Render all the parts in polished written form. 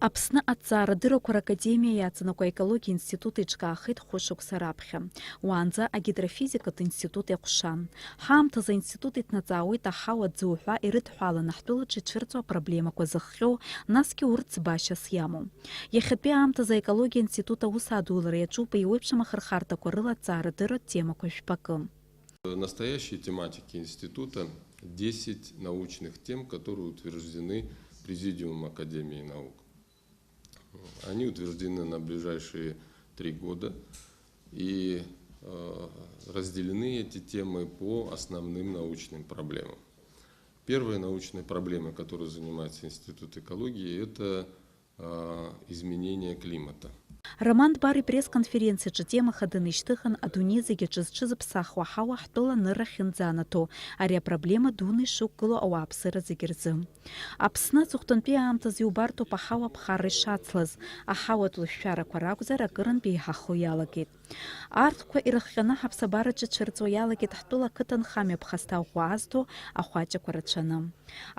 Аԥсны аҭҵаарадырақәа ракадемиа иаҵанакуа аекологиа институт иҿкаахеит хәышықәса раԥхьа. Уаанӡа агидрофизикатә институт иҟәшан. Ҳаамҭазы аинститут иҭнаҵаауеит аҳауа ӡуҳәа ирыдҳәаланы ҳтәылаҿы иҽырҵәо апроблемақәа зыхҟьо, насгьы урҭ ӡбашьас иамоу. Иахьатәи аамҭазы аекологиа институт аус адулара иаҿуп еиуеиԥшым ахырхарҭақәа рыла аҭҵаарадырратә темақәа жәпакы. Настоящие тематики института 10 научных тем, которые утверждены Президиумом Академии наук. Они утверждены на ближайшие 3 года, и разделены эти темы по основным научным проблемам. Первая научная проблема, которой занимается Институт экологии, это изменение климата. Роман Бари пресс-конференциаҿы темаха данишьҭыхан адунеи зегьы ҿызҽызыԥсахуа аҳауа ҳтәыла нырра хьынӡанаҭо, ари апроблема дуны ишықәгыло ауааԥсыра зегьы рзы. Аԥсны аҵыхәтәантәи аамҭазы иубартоуп аҳауа ԥхарра ишацлаз, аҳауатә лышәшәарақәа ракәзар акырынтә еиҳахо иалагеит. Арҭқәа ирыхҟьаны ҳаԥсабараҿы ицәырҵуа иалагеит ҳтәыла ақыҭанхамҩа ԥхасҭа ӷәӷәа азҭо ахәаҷақәа рацәаны.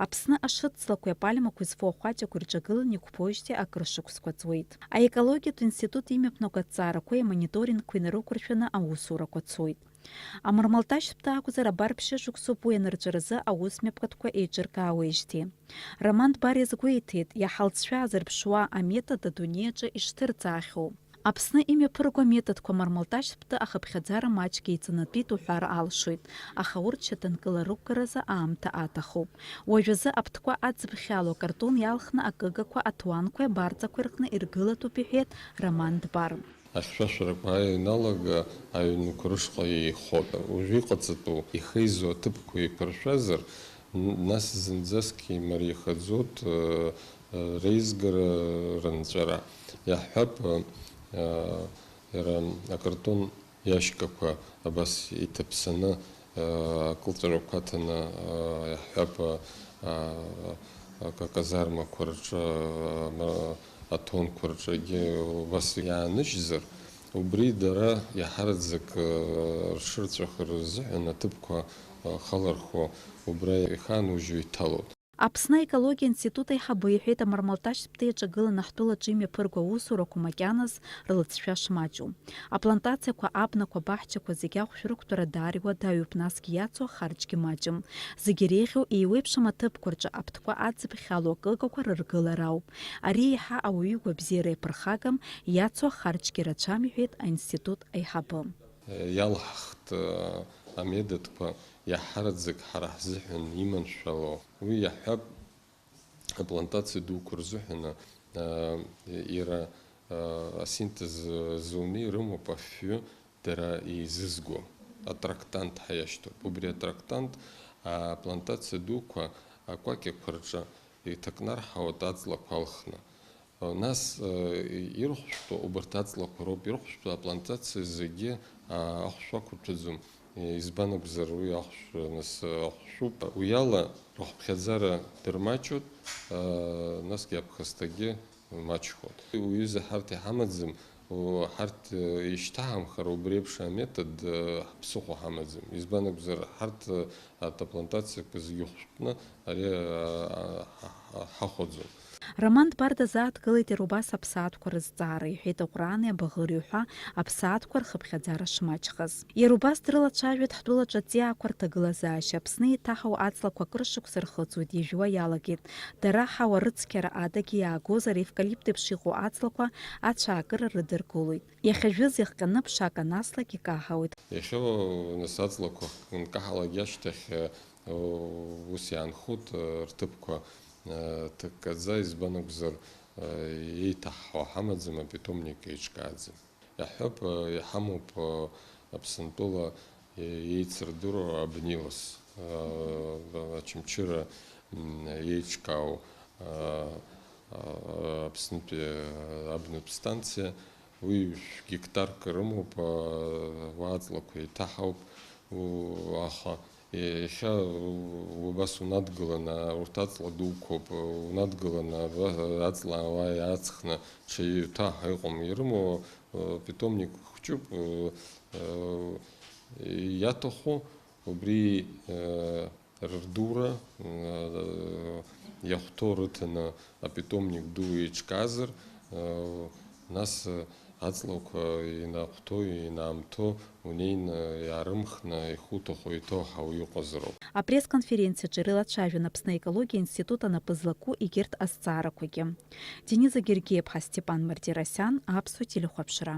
Аԥсны ашыцлақәеи апальмақәеи зфо ахәаҷақәа ирҿагыланы иқәԥоижьҭеи акыр шықәсқәа ҵуеит. Аекологиатә институт имҩаԥнаго аҭҵаарақәеи амониторингқәеи инарықәыршәаны аусурақәа цоит. Амырмалташьтә акәзар абар ԥшьышықәсоуп уи анырҵәаразы аусмҩаԥгатәқәа еиҿыркаауеижьҭеи. Роман Бари азгәеиҭеит, иаҳалҵшәа азырԥшуа аметод адунеиаҿы ишҭырҵаахьоу. Аԥсны имҩаԥырго аметодқәа мармалташьтә ахыԥхьаӡара маҷк еиҵанатәит уҳәар алшоит, аха урҭ шьаҭанкыла-рықәгаразы аамҭа аҭахуп. Уажәазы аԥҭқәа аӡбхьало акартон иалхны акыгақәа, аҭуанқәа, абарҵақәа рҟны иргылатәуп иҳәеит Роман Дбар. Ахьшәашәарақәа ааҩналага аҩнқәа рышҟа еихоит. Уажәы иҟаҵатәу ихеизо аҭыԥқәа еиқәыршәазар, нас зынӡаск имариахаӡоит реизгара рынҵәара. Иаҳҳәап, акартон иашькақәа абас иҭаԥсаны акылҵәарақәа аҭаны иаҳҳәап аказармақәа рҿы, аҭонқәа рҿагьы убас иааныжьзар, убри дара иаҳараӡак ршырҵәахыр рзыҳәан аҭыԥқәа халархо убра ихаанужьо иҭалоит. Аԥсны аекологиа институт аиҳабы иҳәеит, амармалташьтә иаҿагыланы ҳтәылаҿы имҩаԥырго аусурақәа макьаназ рылҵшәа шмаҷу. Аплантациақәа, абнақәа, абаҳчақәа зегьы ахәшәрықәтәара даари уадаҩуп, насгьы иацу ахарџьгьы маҷым. Зегьы иреиӷьу еиуеиԥшым аҭыԥқәа рҿы аԥҭқәа аӡбхьало акыгақәа рыргылара ауп. Ари еиҳа ауаҩы игәабзиара иаԥырхагам, иацу ахарџьгьы рацәам, иҳәеит аинститут аиҳабы. Иалҳхт аметодқәа иаҳараӡак ҳара ҳзыҳәан иманшәало. Уи иаҳҳәап, аплантациа дуқәа рзыҳәаны иара асинтез зони рымоуп афҩы дара еизызго. Атрактант ҳаиашьҭоуп. Убри атрактант аплантациа дуқәа акәакьақәа рҿы иҭакнарҳауеит аҵлақәа алхны. Нас ирхәшәтәу убарҭ аҵлақәа роуп, ирхәшәтәу аплантациа зегьы ахәшә ақәырҭәаӡом. Избан акәзар уи ахәшәуп. Уи ала рыхәԥхьаӡара дырмаҷуп, насгьы аԥхасҭагьы маҷхоит. Уҩыза ҳарҭ иҳамаӡам, ҳарҭ ишьҭаҳамхар убри еиԥш аметод ԥсыхәа ҳамаӡам. Избан акәзар ҳарҭ аплантациақәа зегьы хәшәтәны ари ҳахәаӡом. Роман Дбар дазааҭгылеит иара убас аԥсаатәқәа рызҵаара, иҳәеит аҟәраани абаӷыри ҳәа аԥсаатәқәа рхыԥхьаӡара шмаҷхаз. Иара убас дрылацәажәеит ҳтәылаҿы аҵиаақәа рҭагылазаашьа. Аԥсны иҭаҳау аҵлақәа акыр шықәса рхыҵуеит, ижәуа иалагеит. Дара ҳауа рыцқьара адагьы иаагозар, евкалипт еиԥш иҟоу аҵлақәа ацәаакыра рыдыркылоит. Иахьажәыз иахҟьаны ԥшак анаслак икаҳауеит. Иахьа нас аҵлақәа нкаҳалак иашьҭахь ус иаанхоит рҭыԥқәа ҭыккаӡа, избан акәзар еиҭаҳҳәо ҳамаӡам, апитомник еиҿкааӡам. Иаҳҳәап, иҳамоуп Аԥсынтәыла еицырдыруа абнилас, Очамчыра еиҿкаау Аԥснытәи абнатә станциа, уи гектарк рымоуп, аҵлақәа еиҭаҳауп, аха иахьа убас унадгыланы урҭ аҵла дуқәоуп, унадгыланы аҵла ауаа иааҵхны ҽа ҩҭаҳа иҟам, ирымоу питомник хәҷуп, иаҭаху убри рдура иахәҭоу апитомник ду еиҿказар, нас аҵлақәа инахәҭоу, инаамҭоу, унеины иаарымхны ихуҭаху иҭоуҳау иҟазароуп. Апресс-конференциаҿы ирылацәажәон Аԥсны аекологиа институт анапы егьырҭ азҵаарақәагьы. Дениза Гергиеԥҳа, Степан Мартиросиан, Аԥсуа телехәаԥшра.